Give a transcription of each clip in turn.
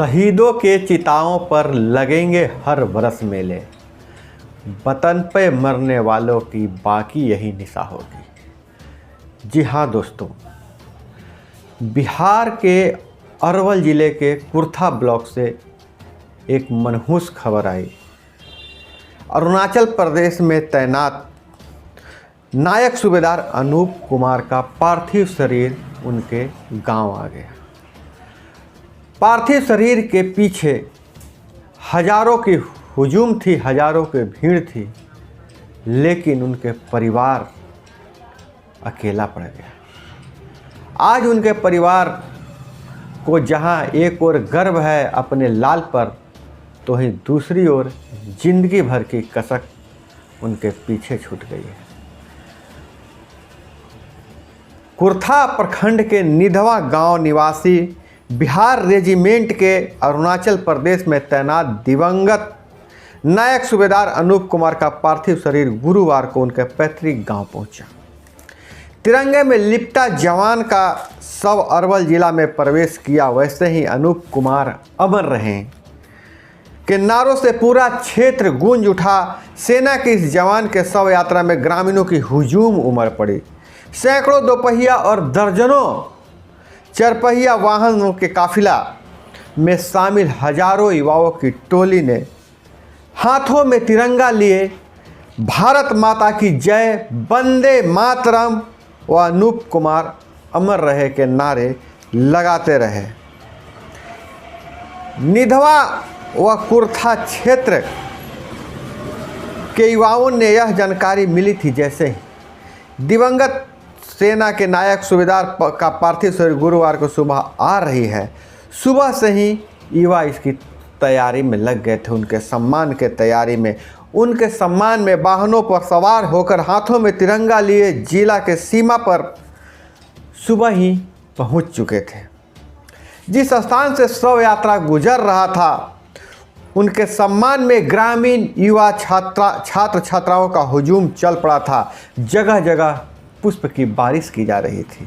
शहीदों के चिताओं पर लगेंगे हर बरस मेले, वतन पे मरने वालों की बाकी यही निशा होगी। जी हाँ दोस्तों, बिहार के अरवल ज़िले के कुर्था ब्लॉक से एक मनहूस खबर आई। अरुणाचल प्रदेश में तैनात नायक सूबेदार अनूप कुमार का पार्थिव शरीर उनके गांव आ गया। पार्थिव शरीर के पीछे हजारों की हुजूम थी, हजारों की भीड़ थी, लेकिन उनके परिवार अकेला पड़ गया। आज उनके परिवार को जहां एक ओर गर्व है अपने लाल पर, तो ही दूसरी ओर जिंदगी भर की कसक उनके पीछे छूट गई है। कुर्था प्रखंड के निधवा गांव निवासी बिहार रेजिमेंट के अरुणाचल प्रदेश में तैनात दिवंगत नायक सूबेदार अनूप कुमार का पार्थिव शरीर गुरुवार को उनके पैतृक गांव पहुंचा। तिरंगे में लिपटा जवान का शव अरवल जिला में प्रवेश किया। वैसे ही अनूप कुमार अमर रहे के नारों से पूरा क्षेत्र गूंज उठा। सेना के इस जवान के शव यात्रा में ग्रामीणों की हुजूम उमड़ पड़ी। सैकड़ों दोपहिया और दर्जनों चरपहिया वाहनों के काफिला में शामिल हजारों युवाओं की टोली ने हाथों में तिरंगा लिए भारत माता की जय, वंदे मातरम व अनूप कुमार अमर रहे के नारे लगाते रहे। निधवा व कुर्था क्षेत्र के युवाओं ने यह जानकारी मिली थी जैसे ही दिवंगत सेना के नायक सूबेदार का पार्थिव शरीर गुरुवार को सुबह आ रही है। सुबह से ही युवा इसकी तैयारी में लग गए थे। उनके सम्मान के तैयारी में, उनके सम्मान में वाहनों पर सवार होकर हाथों में तिरंगा लिए जिला के सीमा पर सुबह ही पहुंच चुके थे। जिस स्थान से शव यात्रा गुजर रहा था, उनके सम्मान में ग्रामीण युवा छात्र छात्राओं का हुजूम चल पड़ा था। जगह जगह पुष्प की बारिश की जा रही थी।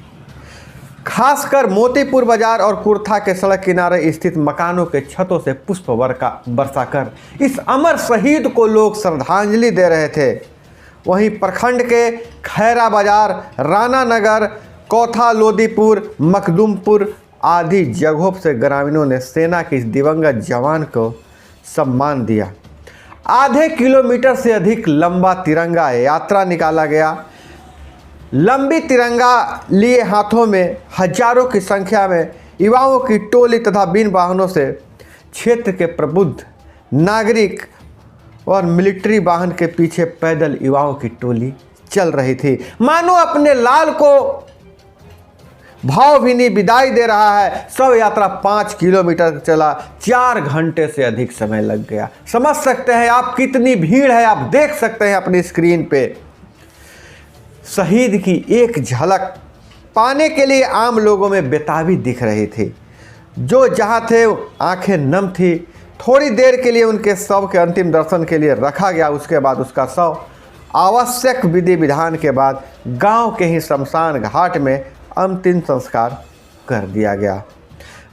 खासकर मोतीपुर बाजार और कुर्था के सड़क किनारे स्थित मकानों के छतों से पुष्प बरसा कर इस अमर शहीद को लोग श्रद्धांजलि दे रहे थे। वहीं प्रखंड के खैरा बाजार, राणा नगर, कौथा, लोदीपुर, मखदूमपुर आदि जगहों से ग्रामीणों ने सेना के इस दिवंगत जवान को सम्मान दिया। आधे किलोमीटर से अधिक लंबा तिरंगा यात्रा निकाला गया। लंबी तिरंगा लिए हाथों में हजारों की संख्या में युवाओं की टोली तथा बिन वाहनों से क्षेत्र के प्रबुद्ध नागरिक और मिलिट्री वाहन के पीछे पैदल युवाओं की टोली चल रही थी। मानो अपने लाल को भावभीनी विदाई दे रहा है। शव यात्रा 5 किलोमीटर चला। 4 घंटे से अधिक समय लग गया। समझ सकते हैं आप कितनी भीड़ है। आप देख सकते हैं अपनी स्क्रीन पे। शहीद की एक झलक पाने के लिए आम लोगों में बेताबी दिख रही थी। जो जहां थे आंखें नम थी। थोड़ी देर के लिए उनके शव के अंतिम दर्शन के लिए रखा गया। उसके बाद उसका शव आवश्यक विधि विधान के बाद गांव के ही शमशान घाट में अंतिम संस्कार कर दिया गया,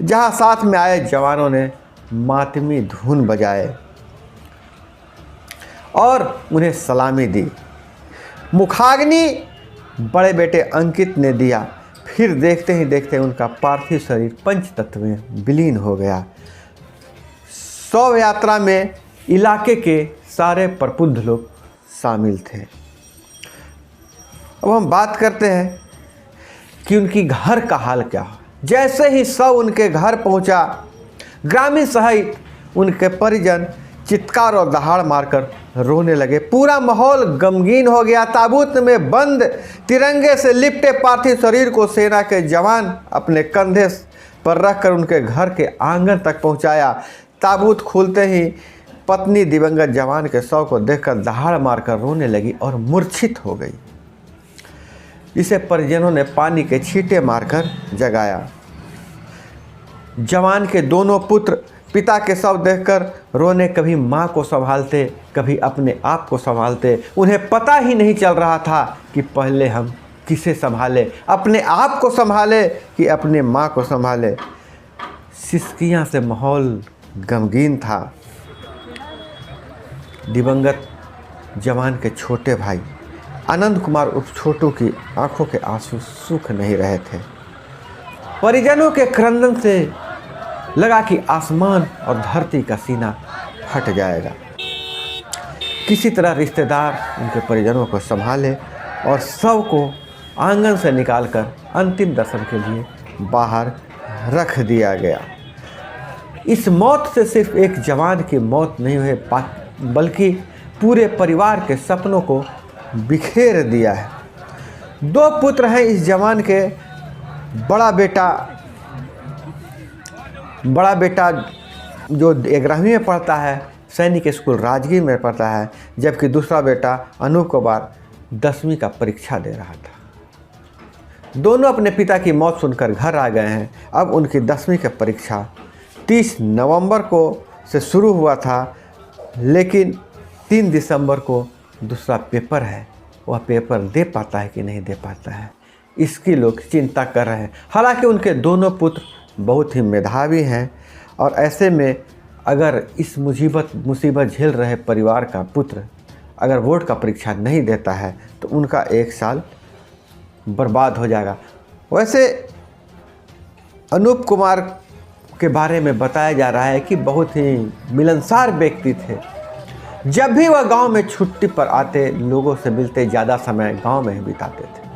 जहां साथ में आए जवानों ने मातमी धुन बजाए और उन्हें सलामी दी। मुखाग्नि बड़े बेटे अंकित ने दिया। फिर देखते ही देखते उनका पार्थिव शरीर पंच तत्व में विलीन हो गया। शव यात्रा में इलाके के सारे प्रबुद्ध लोग शामिल थे। अब हम बात करते हैं कि उनकी घर का हाल क्या हो। जैसे ही शव उनके घर पहुंचा, ग्रामीण सहित उनके परिजन चित्कार और दहाड़ मारकर रोने लगे। पूरा माहौल गमगीन हो गया। ताबूत में बंद तिरंगे से लिपटे पार्थिव शरीर को सेना के जवान अपने कंधे पर रखकर उनके घर के आंगन तक पहुंचाया। ताबूत खुलते ही पत्नी दिवंगत जवान के शव को देखकर दहाड़ मारकर रोने लगी और मूर्छित हो गई। इसे परिजनों ने पानी के छींटे मारकर जगाया। जवान के दोनों पुत्र पिता के शव देखकर रोने, कभी माँ को संभालते, कभी अपने आप को संभालते। उन्हें पता ही नहीं चल रहा था कि पहले हम किसे संभाले, अपने आप को संभाले कि अपने माँ को संभाले। सिसकियाँ से माहौल गमगीन था। दिवंगत जवान के छोटे भाई आनंद कुमार उर्फ छोटू की आंखों के आंसू सूख नहीं रहे थे। परिजनों के क्रंदन से लगा कि आसमान और धरती का सीना फट जाएगा। किसी तरह रिश्तेदार उनके परिजनों को संभाले और शव को आंगन से निकालकर अंतिम दर्शन के लिए बाहर रख दिया गया। इस मौत से सिर्फ एक जवान की मौत नहीं हुई, बल्कि पूरे परिवार के सपनों को बिखेर दिया है। 2 पुत्र हैं इस जवान के। बड़ा बेटा जो 11वीं में पढ़ता है, सैनिक स्कूल राजगीर में पढ़ता है, जबकि दूसरा बेटा अनूप कुमार 10वीं का परीक्षा दे रहा था। दोनों अपने पिता की मौत सुनकर घर आ गए हैं। अब उनकी 10वीं की परीक्षा 30 नवंबर को से शुरू हुआ था, लेकिन 3 दिसंबर को दूसरा पेपर है। वह पेपर दे पाता है कि नहीं दे पाता है, इसकी लोग चिंता कर रहे हैं। हालांकि उनके दोनों पुत्र बहुत ही मेधावी हैं, और ऐसे में अगर इस मुसीबत झेल रहे परिवार का पुत्र अगर बोर्ड का परीक्षा नहीं देता है तो उनका 1 साल बर्बाद हो जाएगा। वैसे अनूप कुमार के बारे में बताया जा रहा है कि बहुत ही मिलनसार व्यक्ति थे। जब भी वह गांव में छुट्टी पर आते, लोगों से मिलते, ज़्यादा समय गांव में ही बिताते थे।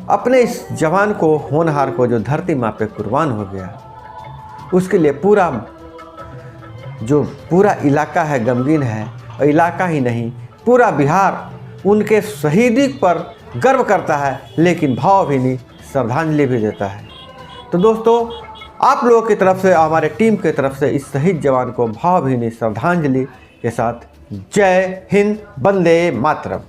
अपने इस जवान को, होनहार को, जो धरती माँ पे कुर्बान हो गया, उसके लिए पूरा इलाका है गमगीन है। और इलाका ही नहीं, पूरा बिहार उनके शहीदी पर गर्व करता है, लेकिन भावभीनी श्रद्धांजलि भी देता है। तो दोस्तों, आप लोगों की तरफ से, हमारे टीम की तरफ से इस शहीद जवान को भावभीनी श्रद्धांजलि के साथ जय हिंद, वंदे मातरम।